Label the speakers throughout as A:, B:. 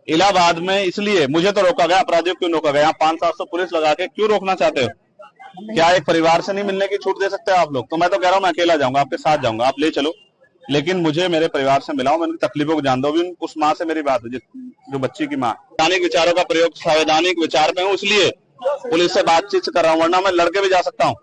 A: इलाहाबाद में इसलिए मुझे तो रोका गया, अपराधियों क्यों रोका गया? यहाँ 500-700 पुलिस लगा के क्यों रोकना चाहते हो? क्या एक परिवार से नहीं मिलने की छूट दे सकते हो आप लोग? तो मैं तो कह रहा हूँ मैं अकेला जाऊंगा, आपके साथ जाऊंगा, आप ले चलो, लेकिन मुझे मेरे परिवार से मिलाओ, मैं उनकी तकलीफों को जान दो। भी उस माँ से मेरी बात हुई जो बच्ची की माँ। संवैधानिक विचारों का प्रयोग संवैधानिक विचार पे हूँ, इसलिए पुलिस से बातचीत कर रहा हूँ, वरना मैं लड़के भी जा सकता हूँ,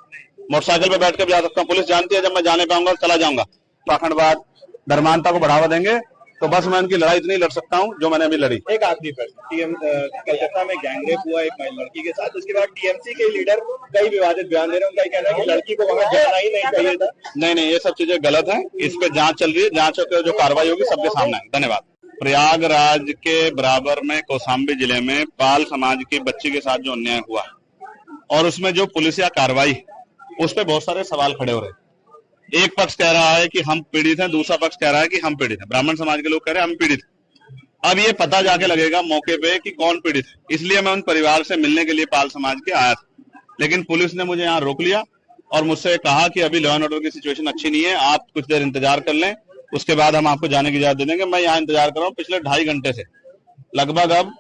A: मोटरसाइकिल पे बैठ के भी जा सकता हूँ। पुलिस जानती है जब मैं जाने पाऊंगा चला जाऊंगा। पाखंडवाद धर्मांधता को बढ़ावा देंगे तो बस मैं उनकी लड़ाई इतनी लड़ सकता हूँ जो मैंने अभी लड़ी।
B: एक आखिरी प्रश्न, कलकत्ता में गैंगरेप हुआ एक लड़की के साथ, उसके बाद टीएमसी के लीडर कई विवादित बयान दे रहे हैं, उनका कहना है कि लड़की को वहां जाना ही नहीं चाहिए था।
A: नहीं, ये सब चीजें गलत है, इस पे जांच चल रही है, जांच होकर जो कार्रवाई होगी सबके सामने है। धन्यवाद। प्रयागराज के बराबर में कौशाम्बी जिले में पाल समाज की बच्ची के साथ जो अन्याय हुआ और उसमें जो पुलिसिया कार्रवाई, उस पर बहुत सारे सवाल खड़े हो रहे हैं। एक पक्ष कह रहा है कि हम पीड़ित हैं, दूसरा पक्ष कह रहा है कि हम पीड़ित हैं। ब्राह्मण समाज के लोग कह रहे हैं हम पीड़ित हैं। अब ये पता जाके लगेगा मौके पे कि कौन पीड़ित है। इसलिए मैं उन परिवार से मिलने के लिए पाल समाज के आया था, लेकिन पुलिस ने मुझे यहाँ रोक लिया और मुझसे कहा कि अभी लॉ एंड ऑर्डर की सिचुएशन अच्छी नहीं है, आप कुछ देर इंतजार कर लें, उसके बाद हम आपको जाने की इजाजत दे देंगे। मैं यहाँ इंतजार कर रहा हूँ पिछले 2.5 घंटे से, लगभग अब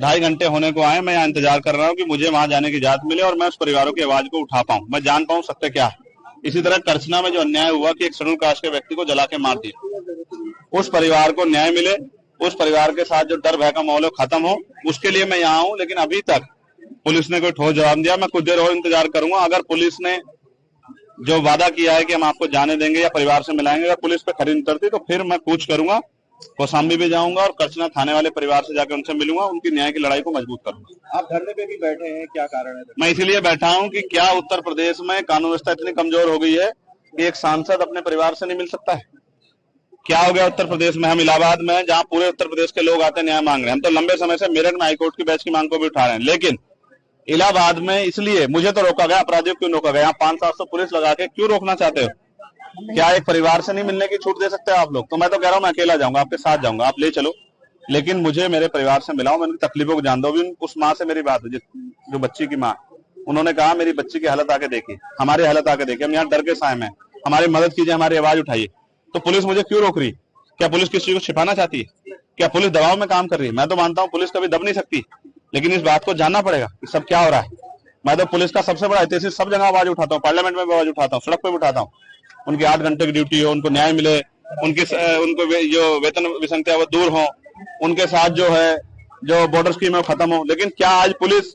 A: 2.5 घंटे होने को आए। मैं यहाँ इंतजार कर रहा हूँ कि मुझे वहां जाने की इजाजत मिले और मैं उस परिवारों की आवाज को उठा पाऊं, मैं जान पाऊं सत्य क्या है। इसी तरह करछना में जो अन्याय हुआ कि एक शेड्यूल कास्ट के व्यक्ति को जला के मार दिया, उस परिवार को न्याय मिले, उस परिवार के साथ जो डर भय का माहौल खत्म हो, उसके लिए मैं यहाँ हूँ। लेकिन अभी तक पुलिस ने कोई ठोस जवाब दिया। मैं कुछ देर और इंतजार करूंगा। अगर पुलिस ने जो वादा किया है कि हम आपको जाने देंगे या परिवार से मिलाएंगे, अगर पुलिस पे खरी उतरती तो फिर मैं कूच करूंगा, कौशाम्बी भी जाऊंगा और करछना थाने वाले परिवार से जाकर उनसे मिलूंगा, उनकी न्याय की लड़ाई को मजबूत करूंगा।
B: आप धरने पे भी बैठे हैं, क्या कारण है?
A: मैं इसीलिए बैठा हूं कि क्या उत्तर प्रदेश में कानून व्यवस्था इतनी कमजोर हो गई है कि एक सांसद अपने परिवार से नहीं मिल सकता है? क्या हो गया उत्तर प्रदेश में? हम इलाहाबाद में हैं, जहां पूरे उत्तर प्रदेश के लोग आते हैं न्याय मांग रहे हैं। हम तो लंबे समय से मेरठ में हाईकोर्ट की बेंच की मांग को भी उठा रहे हैं, लेकिन इलाहाबाद में इसलिए मुझे तो रोका गया, अपराधियों क्यों रोका गया? यहाँ 500-700 पुलिस लगा के क्यों रोकना चाहते हो? क्या एक परिवार से नहीं मिलने की छूट दे सकते हो आप लोग? तो मैं तो कह रहा हूँ मैं अकेला जाऊंगा, आपके साथ जाऊंगा, आप ले चलो, लेकिन मुझे मेरे परिवार से मिलाओ, मैं उनकी तकलीफों को जान दो। भी उस माँ से मेरी बात हुई जो बच्ची की माँ, उन्होंने कहा मेरी बच्ची की हालत आके देखी, हमारी हालत आके देखी, हम यहाँ डर के साए में, हमारी मदद कीजिए, हमारी आवाज उठाइए। तो पुलिस मुझे क्यों रोक रही? क्या पुलिस किसी चीज को छिपाना चाहती है? क्या पुलिस दबाव में काम कर रही है? मैं तो मानता हूँ पुलिस कभी दब नहीं सकती, लेकिन इस बात को जानना पड़ेगा कि सब क्या हो रहा है। मैं तो पुलिस का सबसे बड़ा ऐतिहासिक सब जगह आवाज उठाता हूँ, पार्लियामेंट में भी आवाज उठाता हूँ, सड़क पे भी उठाता हूँ। उनकी 8 घंटे की ड्यूटी हो, उनको न्याय मिले, उनको जो वेतन विसंगतियां वो दूर हो, उनके साथ जो है जो बॉर्डर स्कीम है वो खत्म हो। लेकिन क्या आज पुलिस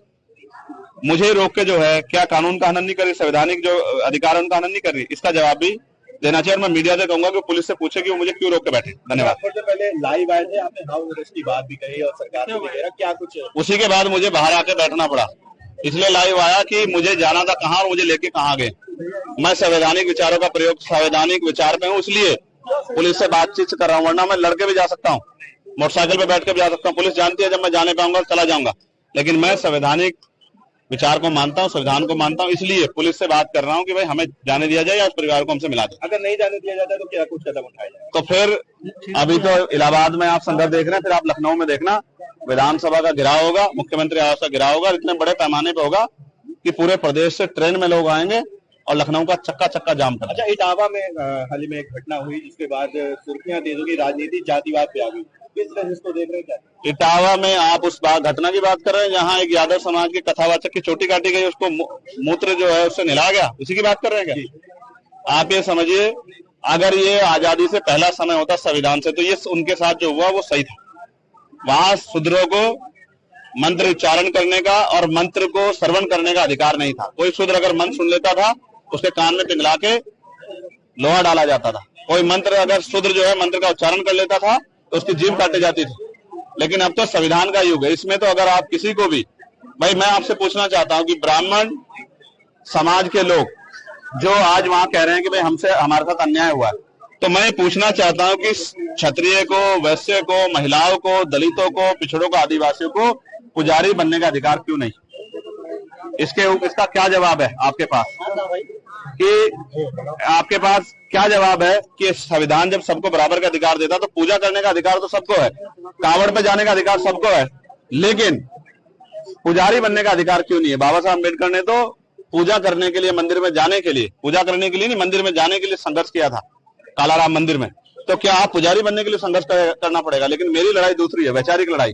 A: मुझे रोक के जो है क्या कानून का हनन नहीं कर रही, संवैधानिक जो अधिकार है उनका हनन नहीं कर रही? इसका जवाब भी देना चाहिए। और मैं मीडिया से कहूंगा कि पुलिस से पूछे कि वो मुझे क्यों रोक के बैठे। धन्यवाद।
B: सबसे पहले लाइव आए थे, आपने हाउस अरेस्ट की बात भी कही और सरकार ने भी कहा, क्या कुछ
A: उसी के बाद मुझे बाहर आके बैठना पड़ा, इसलिए लाइव आया कि मुझे जाना था कहाँ और मुझे लेके कहाँ गए। मैं संवैधानिक विचारों का प्रयोग संवैधानिक विचार पे हूँ, इसलिए पुलिस से बातचीत कर रहा हूँ, वरना मैं लड़के भी जा सकता हूँ, मोटरसाइकिल पे बैठ के भी जा सकता हूँ। पुलिस जानती है जब मैं जाने पाऊंगा चला जाऊंगा, लेकिन मैं संवैधानिक विचार को मानता हूँ, संविधान को मानता हूँ, इसलिए पुलिस से बात कर रहा हूँ कि भाई हमें जाने दिया जाए या उस परिवार को हमसे मिला दे।
B: अगर नहीं जाने दिया जाता तो क्या कुछ कदम उठाया जाए?
A: तो फिर अभी तो इलाहाबाद में आप संदर्भ देख रहे हैं, फिर आप लखनऊ में देखना, विधानसभा का घेराव होगा, मुख्यमंत्री आवास का घेराव होगा, इतने बड़े पैमाने पर होगा कि पूरे प्रदेश से ट्रेन में लोग आएंगे और लखनऊ का चक्का चक्का जाम कर।
B: अच्छा, इटावा में हाल ही में एक घटना हुई जिसके बाद सुर्खियां तेज होगी, राजनीति जातिवाद पे आ गई, किस तरह इसको देख रहे हैं? क्या
A: इटावा में आप उस घटना की बात कर रहे हैं जहाँ एक यादव समाज के कथावाचक की चोटी काटी गई, उसको मूत्र जो है उससे नहलाया गया, उसी की बात कर रहे हैं क्या? आप ये समझिए, अगर ये आजादी से पहला समय होता संविधान से, तो ये उनके साथ जो हुआ वो सही था। वहां शूद्रों को मंत्र उच्चारण करने का और मंत्र को श्रवण करने का अधिकार नहीं था। कोई शूद्र अगर मंत्र सुन लेता था उसके कान में पिघला के लोहा डाला जाता था। कोई मंत्र अगर शूद्र जो है मंत्र का उच्चारण कर लेता था तो उसकी जीभ काटी जाती थी। लेकिन अब तो संविधान का युग है, इसमें तो अगर आप किसी को भी, भाई मैं आपसे पूछना चाहता हूं कि ब्राह्मण समाज के लोग जो आज वहां कह रहे हैं कि भाई हमसे हमारे साथ अन्याय हुआ है, तो मैं पूछना चाहता हूं कि क्षत्रिय को, वैश्य को, महिलाओं को, दलितों को, पिछड़ों को, आदिवासियों को पुजारी बनने का अधिकार क्यों नहीं? इसका क्या जवाब है आपके पास? कि आपके पास क्या जवाब है कि संविधान जब सबको बराबर का अधिकार देता तो पूजा करने का अधिकार तो सबको है, कांवड़ पे जाने का अधिकार सबको है, लेकिन पुजारी बनने का अधिकार क्यों नहीं है? बाबा साहब अम्बेडकर ने तो पूजा करने के लिए, मंदिर में जाने के लिए, पूजा करने के लिए नहीं, मंदिर में जाने के लिए संघर्ष किया था, कालाराम मंदिर में। तो क्या आप पुजारी बनने के लिए संघर्ष करना पड़ेगा, लेकिन मेरी लड़ाई दूसरी है, वैचारिक लड़ाई।